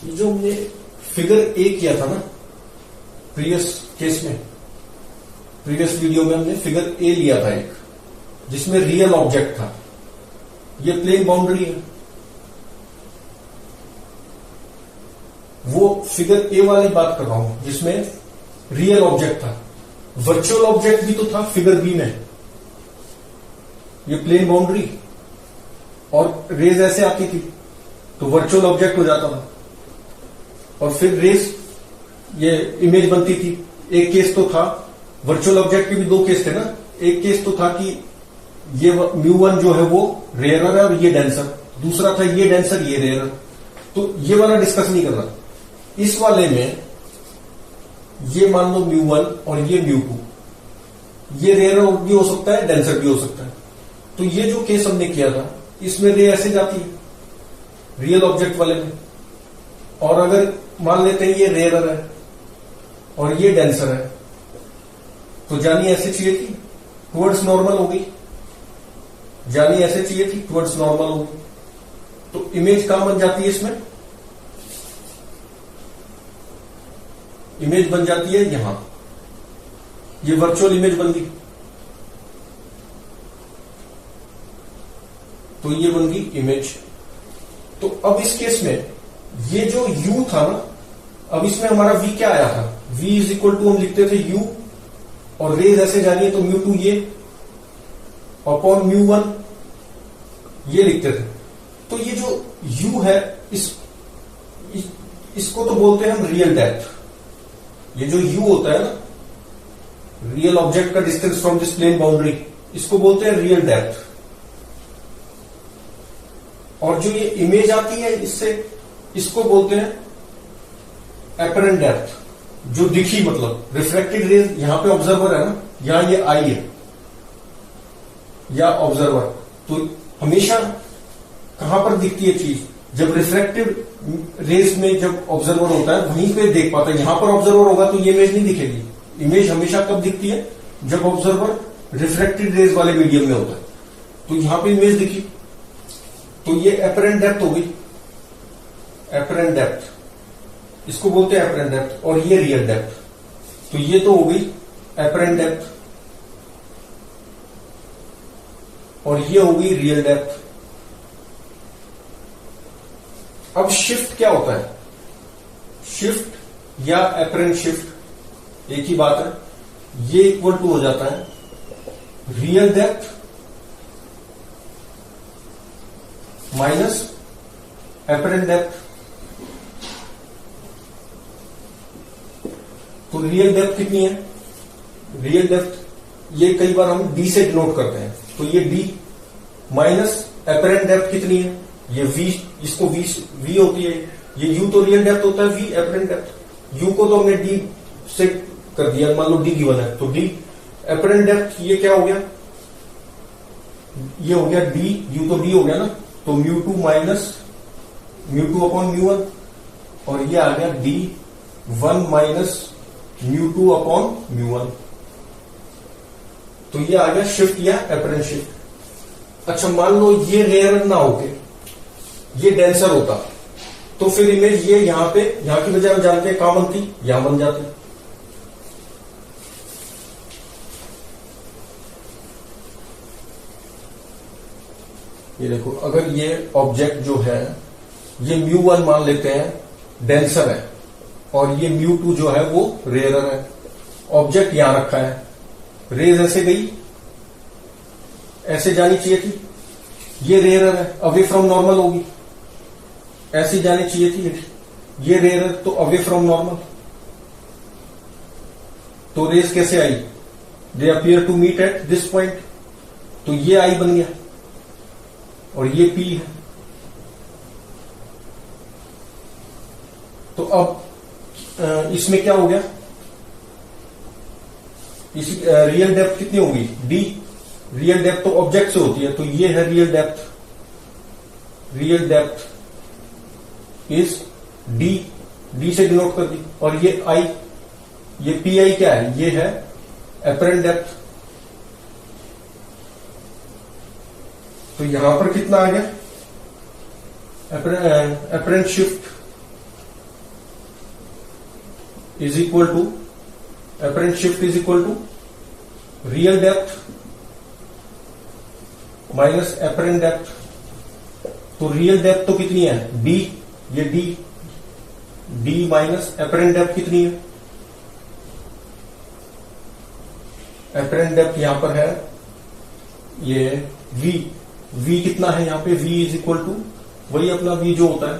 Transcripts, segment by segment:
ये जो हमने फिगर ए किया था ना प्रीवियस केस में, प्रीवियस वीडियो में हमने फिगर ए लिया था एक, जिसमें रियल ऑब्जेक्ट था। ये प्लेन बाउंड्री है। वो फिगर ए वाली बात कर रहा हूं जिसमें रियल ऑब्जेक्ट था। वर्चुअल ऑब्जेक्ट भी तो था फिगर बी में। ये प्लेन बाउंड्री और रेज ऐसे आती थी तो वर्चुअल ऑब्जेक्ट हो जाता था, और फिर रेज ये इमेज बनती थी। एक केस तो था, वर्चुअल ऑब्जेक्ट के भी दो केस थे ना। एक केस तो था कि ये μ1 जो है वो रेयरर है और ये डेंसर। दूसरा था ये डेंसर ये रेयरर। तो ये वाला डिस्कस नहीं कर रहा। इस वाले में ये मान लो μ1 और ये μ2, ये रेयरर भी हो सकता है, डेंसर भी हो सकता है। तो ये जो केस हमने किया था इसमें रे ऐसे जाती है रियल ऑब्जेक्ट वाले में, और अगर मान लेते हैं ये रेयरर है और ये डेंसर है, तो जानी ऐसे चाहिए थी टुवर्ड्स नॉर्मल होगी, जानी ऐसे चाहिए थी टुवर्ड्स नॉर्मल होगी। तो इमेज कहां बन जाती है इसमें? इमेज बन जाती है यहां। ये वर्चुअल इमेज बन गई, तो ये बन गई इमेज। तो अब इस केस में ये जो u था ना, अब इसमें हमारा v क्या आया था? v इज इक्वल टू हम लिखते थे u, और रेज ऐसे जानिए तो μ2 ये अपॉन μ1 ये लिखते थे। तो ये जो u है इसको तो बोलते हैं हम रियल डेप्थ। ये जो u होता है ना, रियल ऑब्जेक्ट का distance from this plane boundary, इसको बोलते हैं रियल डेप्थ। और जो ये इमेज आती है इससे, इसको बोलते हैं एपरेंट डेप्थ, जो दिखी, मतलब रिफ्लेक्टेड रेज। यहां पे ऑब्जर्वर है ना, यहां ये आई है या ऑब्जर्वर। तो हमेशा कहां पर दिखती है चीज? जब रिफ्लेक्टेड रेज में जब ऑब्जर्वर होता है वहीं पे देख पाता है। यहां पर ऑब्जर्वर होगा तो ये इमेज नहीं दिखेगी। इमेज हमेशा कब दिखती है? जब ऑब्जर्वर रिफ्लेक्टेड रेज वाले मीडियम में होता है। तो यहां पे इमेज दिखी, तो ये एपरेंट डेप्थ होगी। एपरेंट डेप्थ इसको बोलते हैं एपरेंट डेप्थ, और ये रियल डेप्थ। तो ये तो हो गई एपरेंट डेप्थ, और ये हो गई रियल डेप्थ। अब शिफ्ट क्या होता है? शिफ्ट या एपरेंट शिफ्ट एक ही बात है। ये इक्वल टू हो जाता है real depth minus apparent depth. तो रियल डेप्थ कितनी है? रियल डेप्थ ये कई बार हम डी से डिनोट करते हैं, तो ये डी माइनस एपरेंट डेप्थ कितनी है? ये v, इसको v होती है। ये u तो रियल डेप्थ होता है, v एपरेंट डेप्थ। u को तो हमने d से कर दिया, मान लो d गिवन है, तो d एपरेंट डेप्थ ये क्या हो गया? ये हो गया d, u तो d हो गया ना, तो μ2 माइनस μ2 अपॉन μ1, और ये आ गया d1 माइनस μ2 अपॉन μ1। तो ये आ गया शिफ्ट या एपरेंट शिफ्ट। अच्छा, मान लो ये रेयर ना होके ये डेंसर होता, तो फिर इमेज ये यहां पे, यहां की बजाय हम जानते हैं कहां बनती, यहां बन जाती। ये देखो, अगर ये ऑब्जेक्ट जो है ये μ1 मान लेते हैं डेंसर है, और ये μ2 जो है वो रेयरर है। ऑब्जेक्ट यहां रखा है, रेज ऐसे गई, ऐसे जानी चाहिए थी, ये रेयरर है, अवे फ्रॉम नॉर्मल होगी, ऐसी जानी चाहिए थी। ये रेयरर तो अवे फ्रॉम नॉर्मल, तो रेज कैसे आई? They appear to meet at this point, तो ये आई बन गया, और ये पी है। तो अब इसमें क्या हो गया? इस रियल डेप्थ कितनी होगी? डी। रियल डेप्थ तो ऑब्जेक्ट से होती है, तो ये है real depth. Real depth is D, D से डिनोट कर दी, और ये आई, ये पी आई क्या है? ये है एपरेंट डेप्थ। तो यहां पर कितना आ गया? Apparent shift is equal to apparent shift is equal to real depth minus apparent depth. तो रियल डेप्थ तो कितनी है डी, ये डी माइनस एपरेंट डेप्थ कितनी है, एपरेंट डेप्थ यहां पर है ये v कितना है यहां पे, v इज इक्वल टू वही अपना v जो होता है,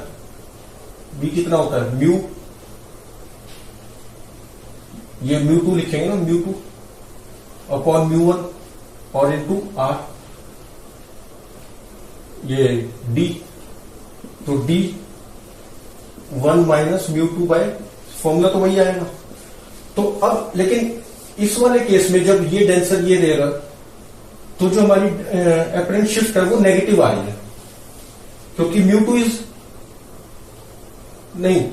v कितना होता है म्यू, ये म्यू 2 लिखेंगे ना, म्यू 2 अपॉन म्यू 1 और इनटू r, ये d, तो d 1 minus mu 2 by formula तो वही आएगा। तो अब लेकिन इस वाले केस में जब ये डेंसर ये रहेगा तो जो हमारी एपरेंट शिफ्ट है वो नेगेटिव आ रही है, क्योंकि म्यू 2 इज नहीं,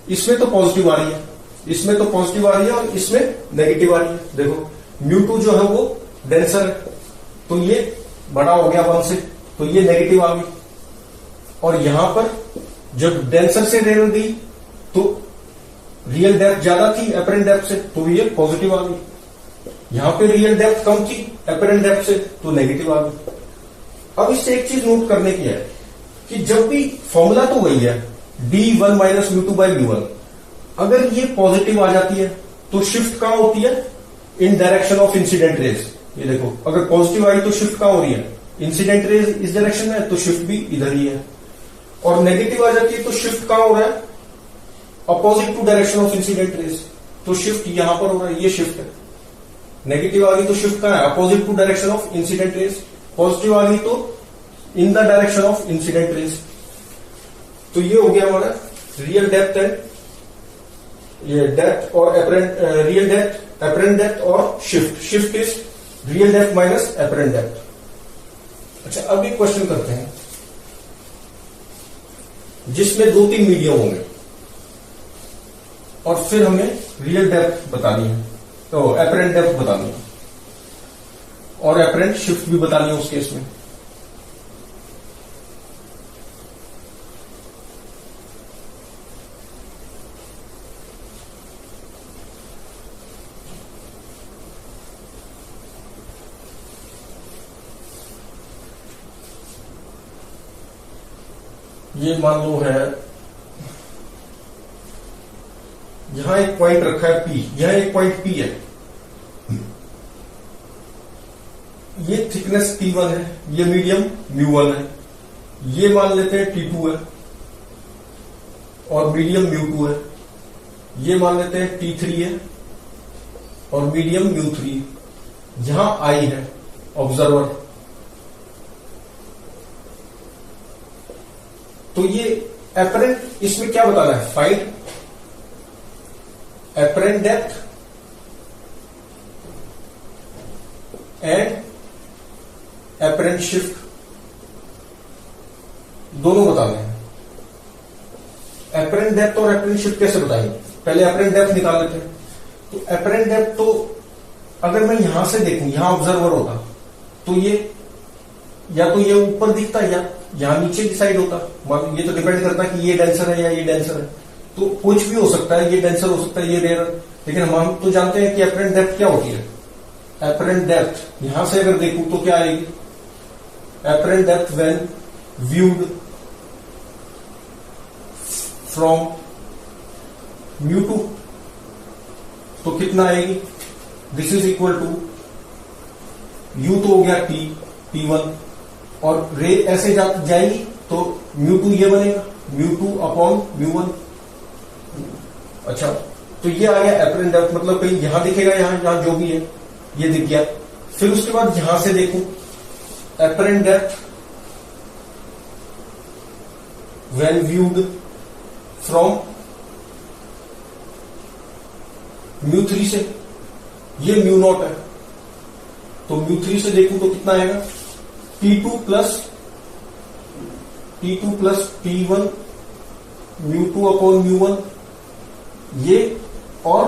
इसमें तो पॉजिटिव आ रही है, इसमें तो पॉजिटिव आ रही है और इसमें नेगेटिव आ रही है। देखो म्यू 2 जो है वो डेंसर है, तो ये बड़ा हो गया 1 से, तो ये नेगेटिव आ गई। और यहां पर जब डेंसर से रे गई तो रियल डेप्थ ज्यादा थी एपरेंट डेप्थ से, तो ये पॉजिटिव आ गई। यहां पे रियल डेप्थ कम थी एपरेंट डेप्थ से, तो नेगेटिव आ गई। अब इससे एक चीज नोट करने की है कि जब भी फॉर्मूला तो वही है d1 minus mu 2 by mu 1, अगर ये पॉजिटिव आ जाती है तो शिफ्ट कहां होती है, इन डायरेक्शन ऑफ इंसिडेंट रेज। ये देखो अगर पॉजिटिव आई तो शिफ्ट कहां हो रही है, इंसिडेंट रेज इस डायरेक्शन में है तो शिफ्ट भी इधर ही है, और नेगेटिव आ जाती है तो शिफ्ट कहां हो रहा है, opposite to direction of incident rays, तो शिफ्ट यहां पर हो रहा है, ये शिफ्ट है। नेगेटिव आ गई तो शिफ्ट कहां है, opposite to direction of incident rays, positive आ गई तो in the direction of incident rays. तो ये हो गया हमारा रियल डेप्थ एंड ये डेप्थ और apparent, real depth apparent depth और shift is real depth minus apparent depth. अच्छा अब एक क्वेश्चन करते हैं जिसमें 2-3 मीडियम होंगे और फिर हमें रियल डेप्थ बतानी है, तो एपरेंट डेप्थ बतानी है और एपरेंट शिफ्ट भी बतानी है उस केस में। ये मान लो है यहां एक पॉइंट रखा है P, यहां एक पॉइंट P है, ये थिकनेस T1 है, ये मीडियम μ1 है, ये मान लेते हैं T2 है और मीडियम μ2 है, ये मान लेते हैं T3 है और मीडियम μ3, यहां I है ऑब्जर्वर। तो ये एपरेंट इसमें क्या बताना है, find apparent depth and apparent shift, दोनों बताने हैं। एपरेंट डेप्थ और एपरेंट शिफ्ट कैसे बताएंगे, पहले एपरेंट डेप्थ निकाल लेते हैं। तो एपरेंट डेप्थ तो अगर मैं यहां से देखूं, यहां ऑब्जर्वर होता तो ये या तो ये ऊपर दिखता या यहां नीचे की साइड होता, ये तो डिपेंड करता है कि ये डेंसर है या ये डेंसर है, तो कुछ भी हो सकता है, ये डेंसर हो सकता है, ये रेयर। लेकिन हम तो जानते हैं कि एपरेंट डेप्थ क्या होती है, एपरेंट डेप्थ यहां से अगर देखूं तो क्या आएगी, apparent depth when viewed from μ2, तो कितना आएगी, this is equal to u तो हो गया T1 और रे ऐसे जाएगी तो μ2 ये बनेगा, μ2 अपॉन μ1। अच्छा तो ये आ गया एपरेंट डेप्थ, मतलब कहीं यहां दिखेगा, यहां जो भी है ये दिख गया। फिर उसके बाद यहां से देखूं apparent depth when viewed from μ3 से, ये μ0 है, तो μ3 से देखूं तो कितना आएगा, T2 प्लस T1 μ2 अपॉन μ1, ये और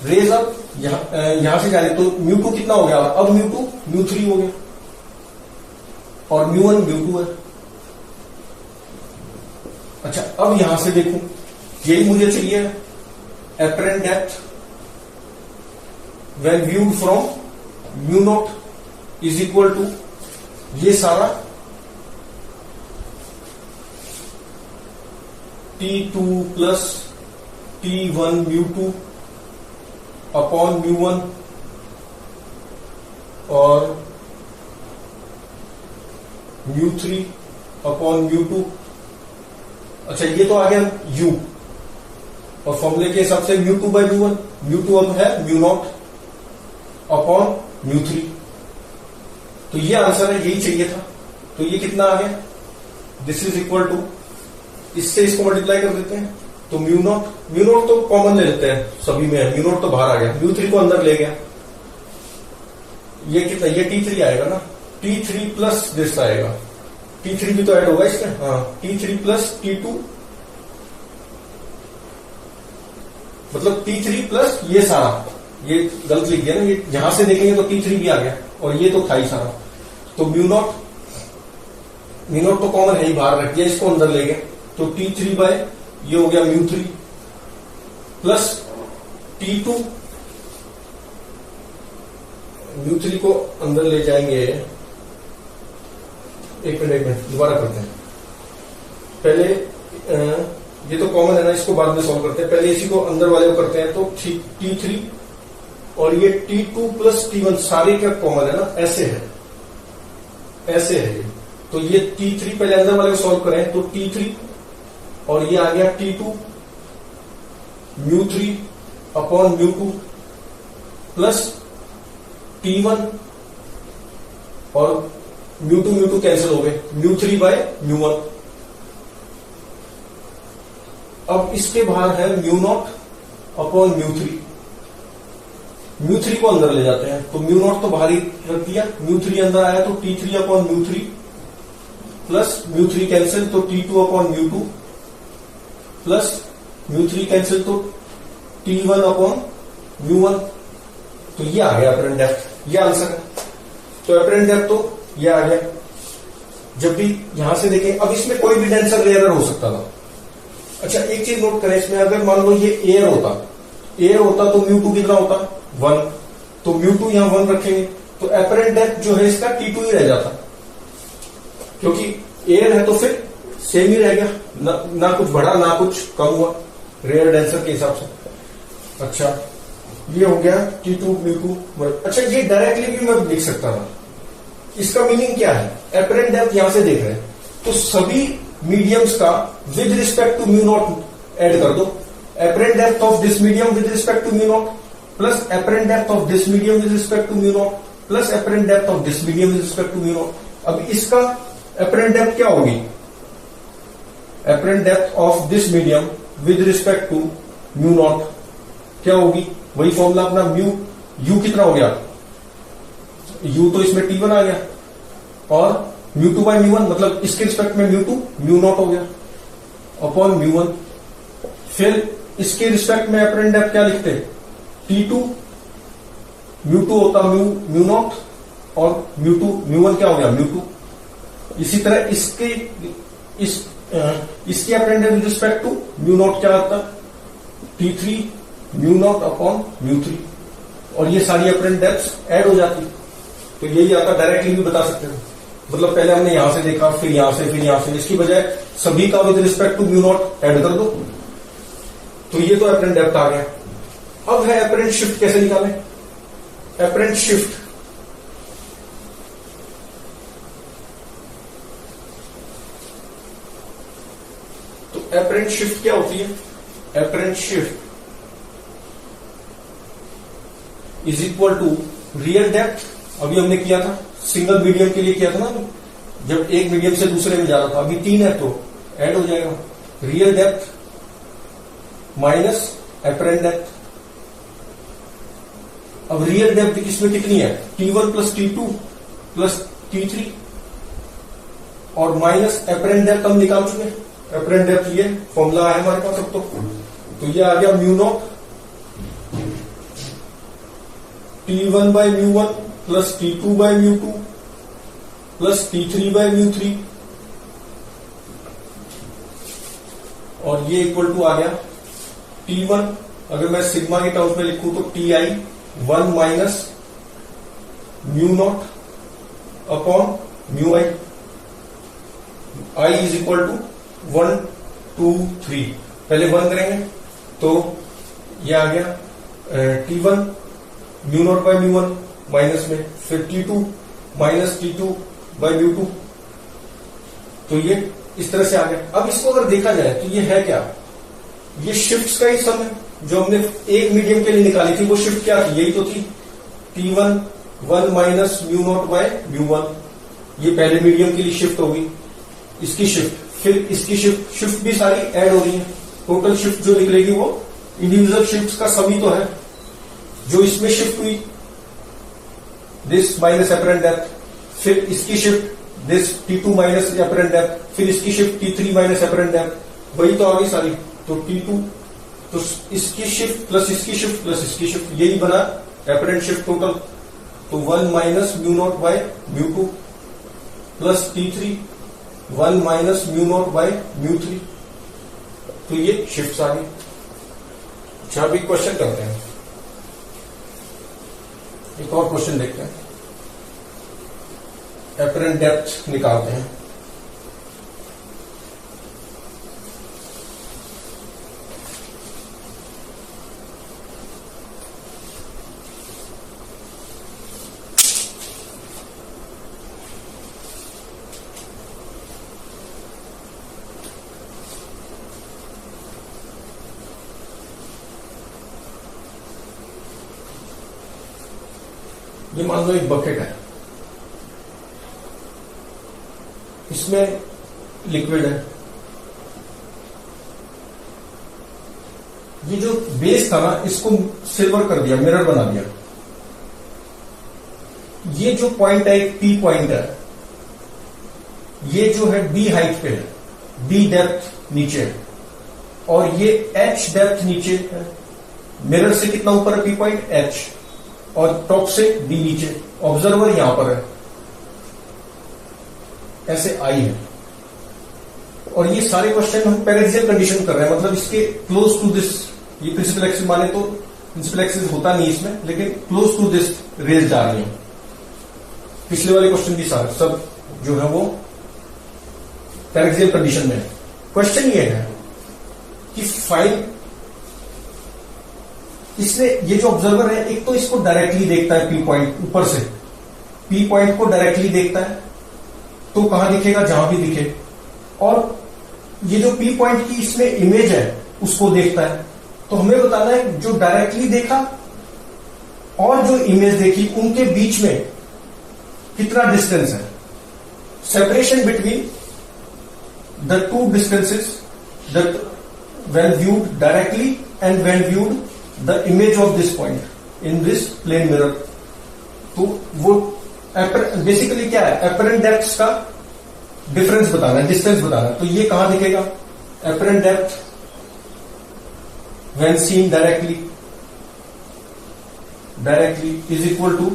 रेज अब यहां से जाने तो μ2 कितना हो गया, अब μ2 μ3 हो गया और μ1 μ2 है। अच्छा अब यहां से देखूं, यही मुझे चाहिए apparent depth when viewed from mu naught is equal to ये सारा T2 plus T1 mu2 upon mu1 और mu3 अपॉन mu2। अच्छा, ये तो आ गया u, और फॉर्मूले के हिसाब से mu2 बाई mu1, mu2 अब है mu नॉट अपॉन mu3। तो ये आंसर है, यही चाहिए था। तो ये कितना आ गया, दिस इज इक्वल टू, इससे इसको मल्टीप्लाई कर देते हैं तो म्यू नॉट तो कॉमन ले लेते हैं, सभी में म्यू नॉट तो बाहर आ गया, mu3 को अंदर ले गया। ये कितना, ये T3 आएगा ना, T3 प्लस दिस आएगा, T3 भी तो ऐड होगा इसमें, हाँ, T3 प्लस T2, मतलब T3 प्लस ये सारा, ये गलत लिख दिया ना, ये जहां से देखेंगे तो T3 भी आ गया, और ये तो था ही सारा। तो म्यू नॉट तो कॉमन है ही, बाहर रख दिया, इसको अंदर ले गए, तो T3 बाय ये हो गया mu3 प्लस T2, mu3 को अंदर ले जाएंगे, एक मिनट दोबारा करते हैं। पहले ये तो कॉमन है ना, इसको बाद में सॉल्व करते हैं, पहले इसी को अंदर वाले को करते हैं। तो T3 और ये T2 प्लस T1 सारे क्या कॉमन है ना, ऐसे है ये। तो ये T3 पहले अंदर वाले को सॉल्व करें, तो T3 और ये आ गया T2 mu3 upon mu2 plus T1 और mu2 कैंसिल हो गए, mu3 बाय mu1। अब इसके बाहर है mu नॉट अपॉन mu3 को अंदर ले जाते हैं, तो mu नॉट तो बाहर ही रख दिया, mu3 अंदर आया तो T3 upon mu3 plus mu3 cancel तो T2 upon mu2 plus mu3 cancel तो T1 अपॉन mu1। तो ये आ गया अपरेंट डेप्थ, ये आंसर है। तो अपरेंट डेप्थ तो ये आ गया। जब भी यहां से देखें, अब इसमें कोई भी डेंसर लेयर हो सकता था। अच्छा, एक चीज नोट करें इसमें, अगर मान लो ये एयर होता तो mu2 कितना होता, 1, तो mu2 यहां 1 रखेंगे, तो अपरेंट डेप्थ जो है इसका T2 ही रह जाता, क्योंकि एयर है तो फिर सेम ही रह गया, ना कुछ बढ़ा ना कुछ कम हुआ रेयर डेंसर के हिसाब से। अच्छा, ये हो गया T2 mu2। अच्छा, ये डायरेक्टली भी मैं लिख सकता था। इसका मीनिंग क्या है, अपरेंट डेप्थ यहां से देख रहे हैं तो सभी मीडियम्स का with respect to mu naught add कर दो। Apparent depth of this medium with respect to mu naught plus apparent depth of this medium with respect to mu naught plus apparent depth of this medium with respect to mu naught. अब इसका apparent depth क्या होगी, apparent depth of this medium with respect to mu naught क्या होगी, वही formula अपना, mu you कितना हो गया, यू तो इसमें T1 आ गया, और mu2 बाई mu1 मतलब इसके रिस्पेक्ट में mu2 म्यू नॉट हो गया अपॉन mu1। फिर इसके रिस्पेक्ट में अपरेंट डेप्थ क्या लिखते, T2 mu2 होता म्यू नॉट और mu1 क्या हो गया mu2। इसी तरह इसकी apparent depth with respect to mu naught क्या आता, T3 mu naught upon mu3, और ये सारी अपरेंट डेप्थ ऐड हो जाती। तो यही आता, डायरेक्टली भी बता सकते हो, मतलब पहले हमने यहां से देखा, फिर यहां से, इसकी बजाय सभी का with respect to mu naught add कर दो, तो ये तो अपरेंट डेप्थ आ गया। अब है अपरेंट शिफ्ट, कैसे निकालें अपरेंट शिफ्ट। तो अपरेंट शिफ्ट क्या होती है, apparent shift is equal to real depth. अभी हमने किया था सिंगल मीडियम के लिए, किया था ना, जब एक मीडियम से दूसरे में जा रहा था, अभी 3 है तो ऐड हो जाएगा, real depth minus apparent depth. अब रियल डेप्थ इसमें कितनी है, T1 plus T2 plus T3 और माइनस अपरेंट डेप्थ हम निकाल चुके हैं, अपरेंट डेप्थ ये फॉर्मूला है हमारे पास अब तो ये आ गया म्यू नॉट T1 बाई म्यू1 प्लस T2 बाई म्यू2 प्लस T3 बाई म्यू3, और ये इक्वल टू आ गया T1 अगर मैं सिग्मा के टर्म्स में लिखूं तो t i 1 minus mu naught upon mu i, i is equal to 1 2 3, पहले 1 करेंगे तो ये आ गया T1 mu naught by mu 1 minus में, फिर T2 minus T2 by mu 2, तो ये इस तरह से आ गया। अब इसको अगर देखा जाए तो ये है क्या, ये शिफ्ट्स का ही सम है। जो हमने एक मीडियम के लिए निकाली थी वो शिफ्ट क्या थी, यही तो थी T1 1 minus mu not by mu 1, ये पहले मीडियम के लिए शिफ्ट होगी, इसकी शिफ्ट, फिर इसकी शिफ्ट, शिफ्ट भी सारी ऐड हो रही है, टोटल शिफ्ट जो निकलेगी वो इंडिविजुअल शिफ्ट का सभी तो है। जो इसमें शिफ्ट हुई दिस माइनस एपरेंट डेप्थ, फिर इसकी shift this T2 minus apparent depth, फिर इसकी shift T3 minus apparent depth, वही तो आ गई सारी। तो T2 तो इसकी शिफ्ट प्लस इसकी शिफ्ट प्लस इसकी शिफ्ट, यही बना एपरेंट शिफ्ट टोटल। तो 1 minus mu not by mu 2 plus T3 1 minus mu not by mu 3, तो ये शिफ्ट आ गई। अच्छा अभी क्वेश्चन करते हैं, एक और क्वेश्चन देखते हैं, एपरेंट डेप्थ निकालते हैं। ये मान लो एक बकेट है, इसमें लिक्विड है, ये जो बेस था ना इसको सिल्वर कर दिया, मिरर बना दिया। ये जो पॉइंट है एक पी पॉइंट है, ये जो है डी हाइट पे है, डी डेप्थ नीचे है, और ये एच डेप्थ नीचे है। मिरर से कितना ऊपर है पी पॉइंट एच, और टॉप से डी नीचे, ऑब्जर्वर यहां पर है, ऐसे आई है। और ये सारे क्वेश्चन हम पैरेक्सियल कंडीशन कर रहे हैं, मतलब इसके क्लोज टू दिस, ये प्रिंसिपल एक्सिस माने तो प्रिंसिपल एक्सिस होता नहीं इसमें, लेकिन क्लोज टू दिस रेज जा रही है। पिछले वाले क्वेश्चन भी सारे सब जो है वो पैरेक्सियल कंडीशन में है। क्वेश्चन ये है कि फाइंड, इसने ये जो ऑब्जर्वर है एक तो इसको डायरेक्टली देखता है पी पॉइंट, ऊपर से पी पॉइंट को डायरेक्टली देखता है, तो कहां दिखेगा जहां भी दिखे, और ये जो पी पॉइंट की इसमें इमेज है उसको देखता है। तो हमें बताना है जो डायरेक्टली देखा और जो इमेज देखी उनके बीच में कितना डिस्टेंस है, separation between the two distances that when viewed directly and when viewed the image of this point in this plane mirror. तो वो बेसिकली क्या है, एपरेंट डेप्थ का डिफरेंस बताना है, डिस्टेंस बताना है। तो ये कहां दिखेगा, apparent depth when seen directly is equal to,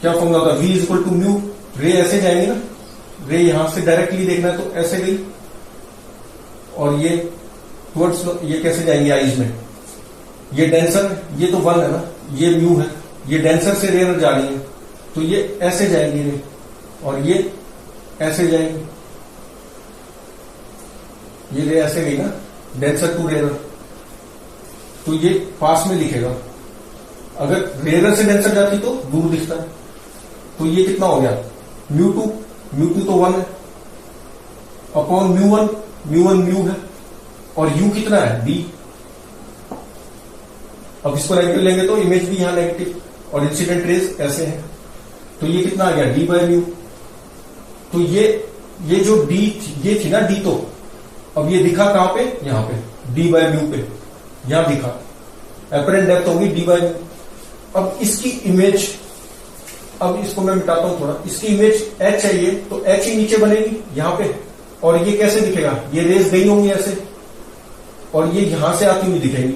क्या फॉर्मूला होता है, v is equal to mu, ray ऐसे जाएंगे ना, रे यहां से डायरेक्टली देखना है तो ऐसे गई, और ये टुवर्ड्स, ये कैसे जाएंगे आईज में, ये डेंसर, ये तो 1 है ना, ये म्यू है, ये डेंसर से रेयर जा रही है, तो ये ऐसे जाएंगे रे, और ये ऐसे जाएंगे, ये रे ऐसे गई ना, डेंसर टू रेयर, तो ये पास में दिखेगा। अगर रेयर से डेंसर जाती तो दूर दिखता है। तो ये कितना हो गया, म्यू टू तो 1 है, अपॉन म्यू 1 म्यू है, और यू कितना है डी। अब इसको नेगेटिव लेंगे तो इमेज भी यहां नेगेटिव, और इंसिडेंट रेज ऐसे है, तो ये कितना आ गया डी बाय म्यू। तो ये जो डी ये थी ना डी, तो अब ये दिखा कहां पे, यहां पे डी बाय म्यू पे, यहां दिखा, एपरेंट डेप्थ होगी डी बाय म्यू। अब इसकी इमेज, अब इसको मैं मिटाता हूं थोड़ा, इसकी इमेज एच है ये, तो एच ही नीचे बनेगी यहां पे, और ये कैसे दिखेगा, ये रेज गई होंगी ऐसे, और ये यहां से आती हुई दिखेगी,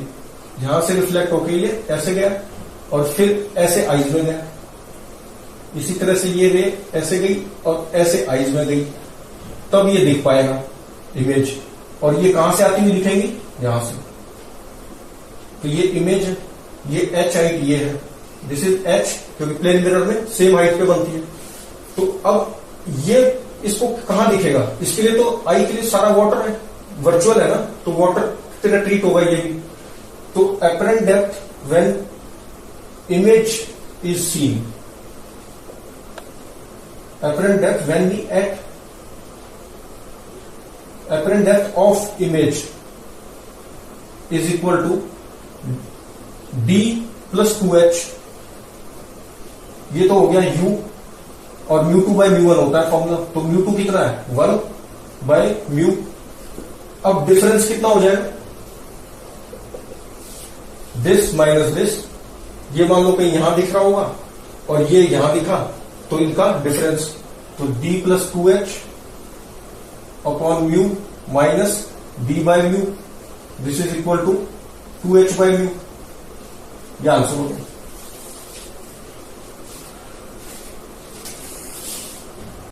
यहां से रिफ्लेक्ट होकर ये ऐसे गया, और फिर ऐसे आईज में गया, इसी तरह से ये रे ऐसे गई और ऐसे आईज में गई, तब ये दिख पाएगा इमेज। और ये कहां से आती हुई दिखेंगी, यहां से, तो ये इमेज है, ये h हाइट ये है, दिस इज h, क्योंकि प्लेन मिरर में सेम हाइट पे बनती है। तो अब ये इसको कहां दिखेगा, इसके लिए तो आई के लिए सारा वाटर है, वर्चुअल है ना, तो वाटर की तरह ट्रीट होगा ये भी। तो apparent depth when image is seen, apparent depth when the apparent depth of image is equal to d plus 2h, ये तो हो गया u, और μ2 by μ1 होता है फॉर्मूला, तो μ2 कितना है 1 by μ। अब डिफरेंस कितना हो जाएगा, दिस माइनस दिस, ये मान लो कहीं यहां दिख रहा होगा और ये यहां दिखा, तो इनका डिफरेंस, तो d plus 2h upon mu minus d by mu, this is equal to 2h by mu. यह आंसर हो गया।